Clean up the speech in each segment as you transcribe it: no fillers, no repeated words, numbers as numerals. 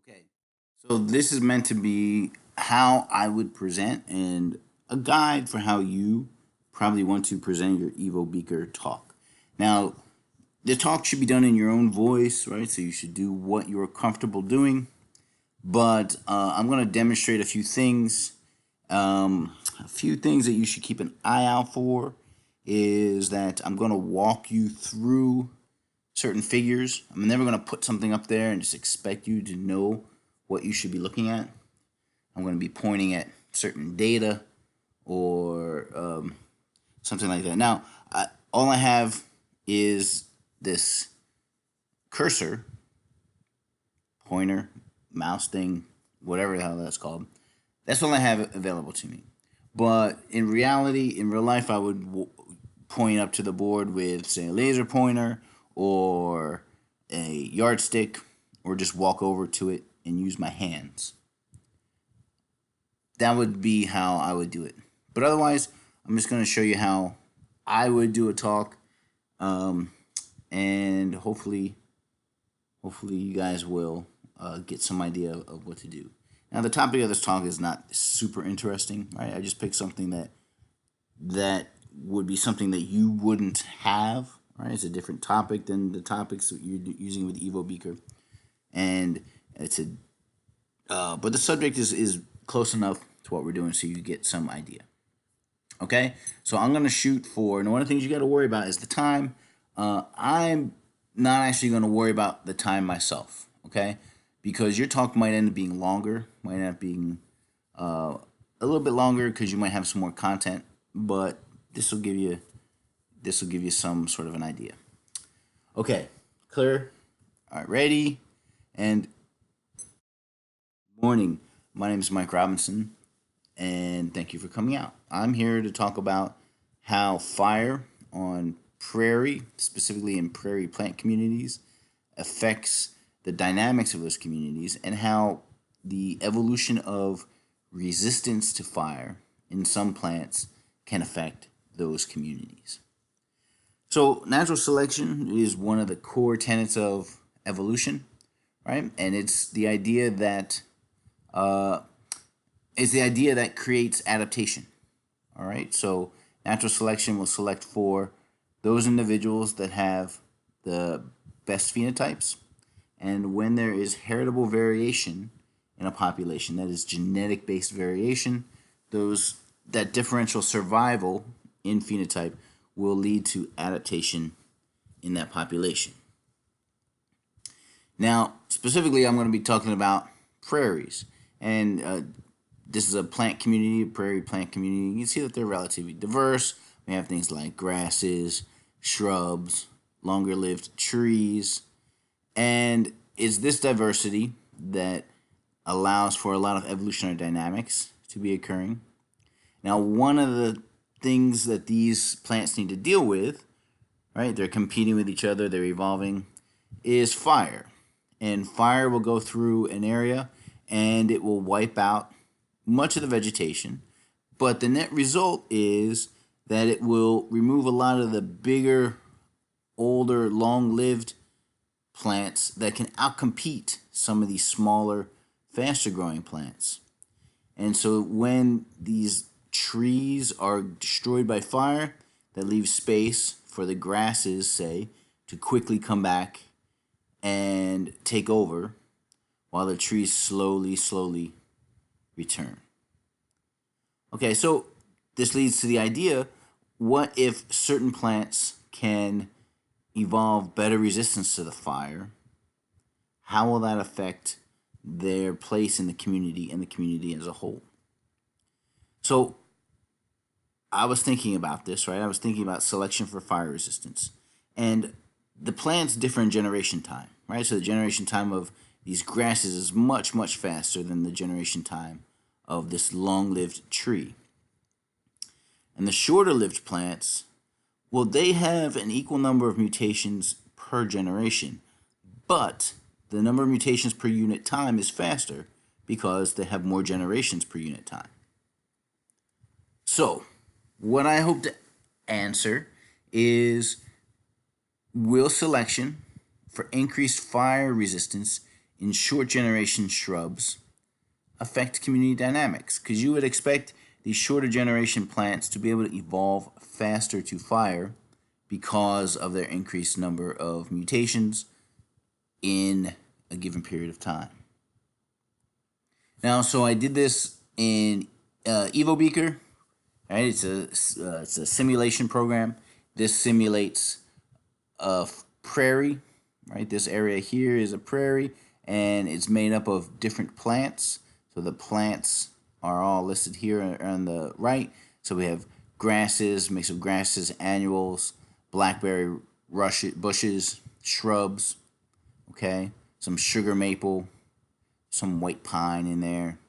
Okay, so this is meant to be how I would present and a guide for how you probably want to present your EvoBeaker talk. Now, the talk should be done in your own voice, right? So you should do what you're comfortable doing. But I'm going to demonstrate a few things that you should keep an eye out for is that I'm going to walk you through certain figures. I'm never going to put something up there and just expect you to know what you should be looking at. I'm going to be pointing at certain data or something like that. Now, all I have is this cursor, pointer, mouse thing, whatever the hell that's called. That's all I have available to me. But in reality, in real life, I would point up to the board with, say, a laser pointer or a yardstick, or just walk over to it and use my hands. That would be how I would do it. But otherwise, I'm just going to show you how I would do a talk, um, and hopefully you guys will get some idea of what to do. Now, the topic of this talk is not super interesting, right? I just picked something that would be something that you wouldn't have, right? It's a different topic than the topics that you're using with EvoBeaker, and it's a but the subject is close enough to what we're doing, so you get some idea. Okay, so I'm gonna shoot for. And one of the things you got to worry about is the time. I'm not actually gonna worry about the time myself, okay? Because your talk might end up being longer, might end up being a little bit longer because you might have some more content, but this will give you some sort of an idea. Okay, clear. All right, ready. And morning. My name is Mike Robinson, and thank you for coming out. I'm here to talk about how fire on prairie, specifically in prairie plant communities, affects the dynamics of those communities and how the evolution of resistance to fire in some plants can affect those communities. So, natural selection is one of the core tenets of evolution, right? And uh, it's the idea that creates adaptation. All right. So natural selection will select for those individuals that have the best phenotypes. And when there is heritable variation in a population, that is genetic based variation, those that differential survival in phenotype will lead to adaptation in that population. Now, specifically, I'm going to be talking about prairies. And this is a plant community, a prairie plant community. You can see that they're relatively diverse. We have things like grasses, shrubs, longer lived trees. And it's this diversity that allows for a lot of evolutionary dynamics to be occurring. Now, one of the things that these plants need to deal with, right, they're competing with each other, they're evolving, is fire. And fire will go through an area and it will wipe out much of the vegetation. But the net result is that it will remove a lot of the bigger, older, long lived plants that can outcompete some of these smaller, faster growing plants. And so when these trees are destroyed by fire, that leaves space for the grasses, say, to quickly come back and take over while the trees slowly return. Okay, so this leads to the idea, what if certain plants can evolve better resistance to the fire? How will that affect their place in the community and the community as a whole? So I was thinking about this, right? I was thinking about selection for fire resistance. And the plants differ in generation time, right? So the generation time of these grasses is much faster than the generation time of this long-lived tree. And the shorter-lived plants, well, they have an equal number of mutations per generation, but the number of mutations per unit time is faster because they have more generations per unit time. So, what I hope to answer is, will selection for increased fire resistance in short generation shrubs affect community dynamics? Because you would expect these shorter generation plants to be able to evolve faster to fire because of their increased number of mutations in a given period of time. Now, so I did this in EvoBeaker. Right, it's a simulation program. This simulates a prairie. Right, this area here is a prairie, and it's made up of different plants. So the plants are all listed here on the right. So we have grasses, mix of grasses, annuals, blackberry bushes, shrubs. Okay, some sugar maple, some white pine in there.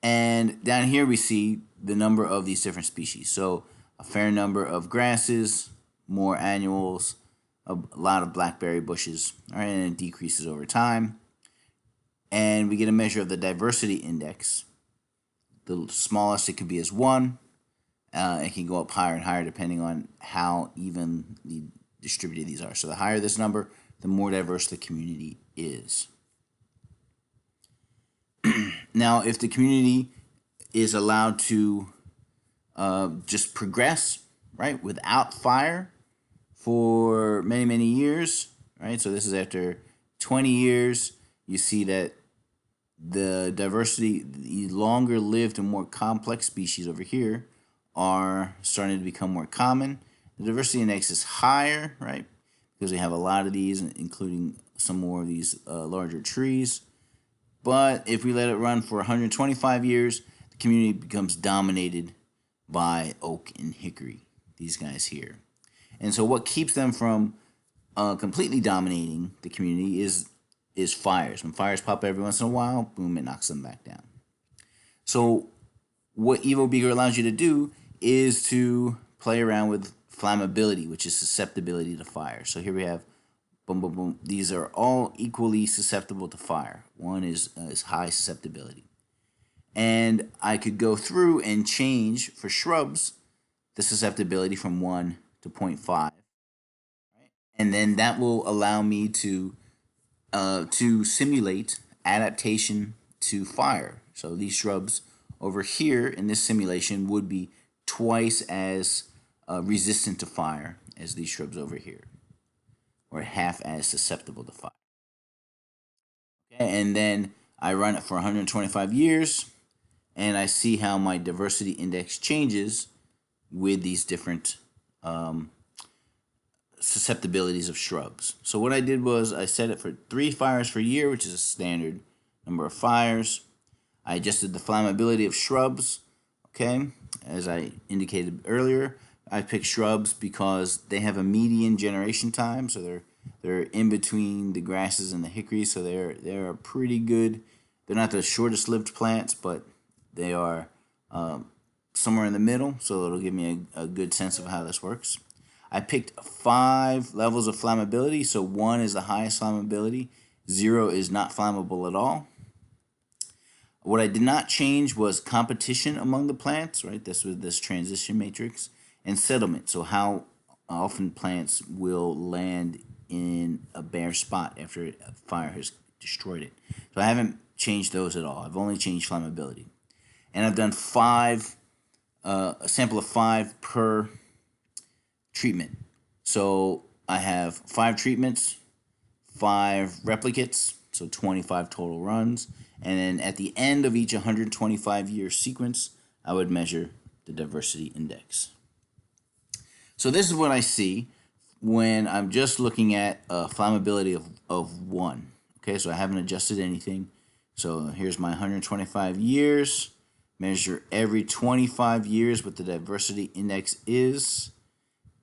And down here we see the number of these different species. So a fair number of grasses, more annuals, a lot of blackberry bushes, all right, and it decreases over time. And we get a measure of the diversity index. The smallest it could be is 1. It can go up higher and higher depending on how evenly distributed these are. So the higher this number, the more diverse the community is. Now, if the community is allowed to just progress, right, without fire for many, many years, right? So this is after 20 years, you see that the diversity, the longer lived and more complex species over here are starting to become more common. The diversity index is higher, right? Because we have a lot of these, including some more of these larger trees. But if we let it run for 125 years, the community becomes dominated by oak and hickory, these guys here. And so what keeps them from completely dominating the community is fires. When fires pop every once in a while, boom, it knocks them back down. So what EvoBeaker allows you to do is to play around with flammability, which is susceptibility to fire. So here we have boom, boom, boom. These are all equally susceptible to fire. One is high susceptibility. And I could go through and change for shrubs the susceptibility from 1 to 0.5. Right? And then that will allow me to simulate adaptation to fire. So these shrubs over here in this simulation would be twice as resistant to fire as these shrubs over here, or half as susceptible to fire. Okay, and then I run it for 125 years, and I see how my diversity index changes with these different susceptibilities of shrubs. So what I did was I set it for 3 fires per year, which is a standard number of fires. I adjusted the flammability of shrubs, okay, as I indicated earlier. I picked shrubs because they have a median generation time, so they're in between the grasses and the hickories, so they're pretty good. They're not the shortest lived plants, but they are somewhere in the middle, so it'll give me a good sense of how this works. I picked 5 levels of flammability, so 1 is the highest flammability, 0 is not flammable at all. What I did not change was competition among the plants, right? This was this transition matrix, and settlement, so how often plants will land in a bare spot after a fire has destroyed it. So I haven't changed those at all. I've only changed flammability. And I've done 5, a sample of 5 per treatment. So I have 5 treatments, 5 replicates, so 25 total runs. And then at the end of each 125-year sequence, I would measure the diversity index. So this is what I see when I'm just looking at flammability of 1. Okay, so I haven't adjusted anything. So here's my 125 years. Measure every 25 years what the diversity index is.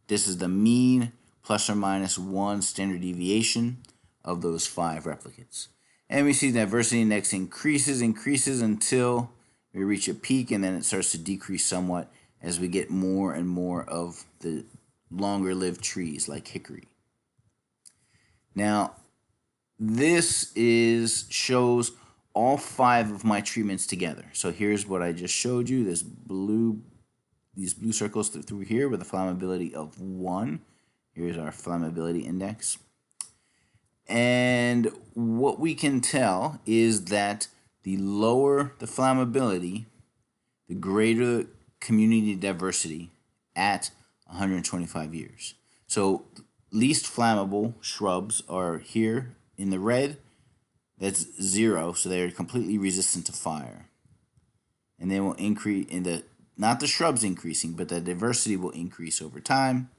This is the mean plus or minus 1 standard deviation of those 5 replicates. And we see the diversity index increases until we reach a peak, and then it starts to decrease somewhat as we get more and more of the longer lived trees like hickory. Now, this shows all 5 of my treatments together. So here's what I just showed you, these blue circles through here with a flammability of 1. Here's our flammability index. And what we can tell is that the lower the flammability, the greater community diversity at 125 years. So least flammable shrubs are here in the red. That's 0, so they're completely resistant to fire. And they will increase in the, not the shrubs increasing, but the diversity will increase over time.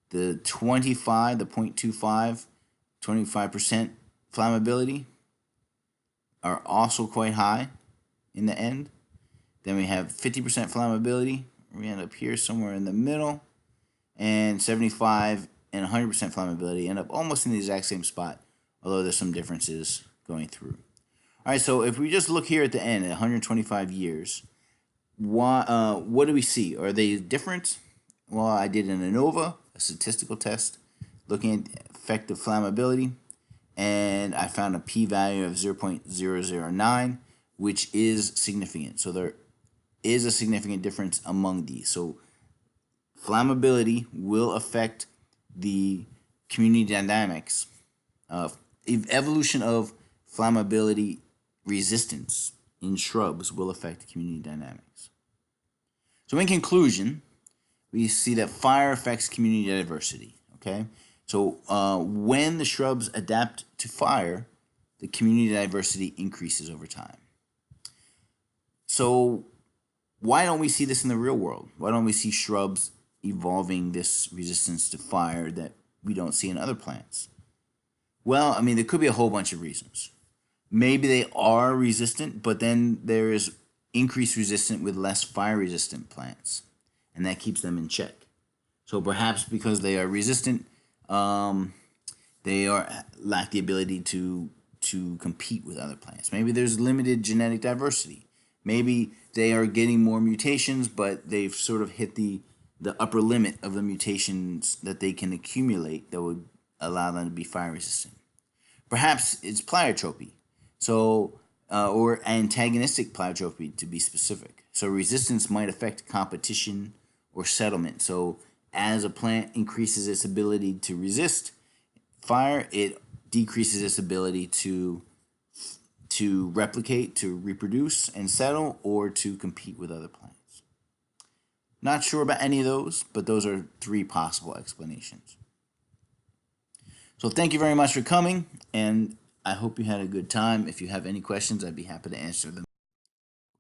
The 25, the 0.25, 25% flammability are also quite high in the end. Then we have 50% flammability. We end up here somewhere in the middle. And 75 and 100% flammability end up almost in the exact same spot, although there's some differences going through. All right, so if we just look here at the end, at 125 years, what do we see? Are they different? Well, I did an ANOVA, a statistical test, looking at effective flammability, and I found a p-value of 0.009, which is significant. So there is a significant difference among these. So flammability will affect the community dynamics. Evolution of flammability resistance in shrubs will affect community dynamics. So in conclusion, we see that fire affects community diversity. Okay, so when the shrubs adapt to fire, the community diversity increases over time. So why don't we see this in the real world? Why don't we see shrubs evolving this resistance to fire that we don't see in other plants? Well, I mean, there could be a whole bunch of reasons. Maybe they are resistant, but then there is increased resistance with less fire resistant plants, and that keeps them in check. So perhaps because they are resistant, they lack the ability to compete with other plants. Maybe there's limited genetic diversity. Maybe they are getting more mutations, but they've sort of hit the upper limit of the mutations that they can accumulate that would allow them to be fire resistant. Perhaps it's pleiotropy, so or antagonistic pleiotropy to be specific. So resistance might affect competition or settlement. So as a plant increases its ability to resist fire, it decreases its ability to replicate, to reproduce and settle, or to compete with other plants. Not sure about any of those, but those are 3 possible explanations. So thank you very much for coming, and I hope you had a good time. If you have any questions, I'd be happy to answer them.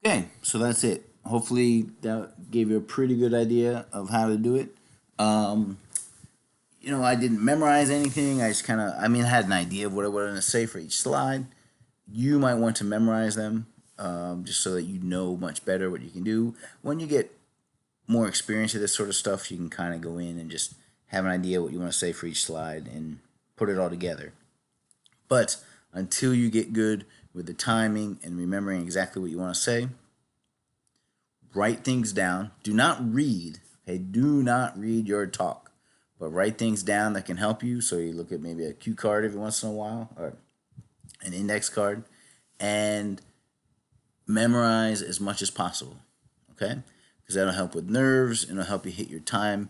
Okay, so that's it. Hopefully that gave you a pretty good idea of how to do it. I didn't memorize anything. I just I had an idea of what I wanted to say for each slide. You might want to memorize them just so that you know much better what you can do. When you get more experience with this sort of stuff, you can kind of go in and just have an idea what you want to say for each slide and put it all together. But until you get good with the timing and remembering exactly what you want to say, write things down. Do not read. Okay, do not read your talk, but write things down that can help you. So you look at maybe a cue card every once in a while, or an index card, and memorize as much as possible. Okay, because that'll help with nerves, and it'll help you hit your time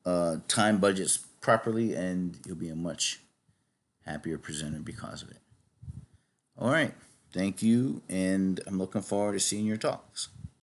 budgets properly, and you'll be a much happier presenter because of it. All right, thank you, and I'm looking forward to seeing your talks.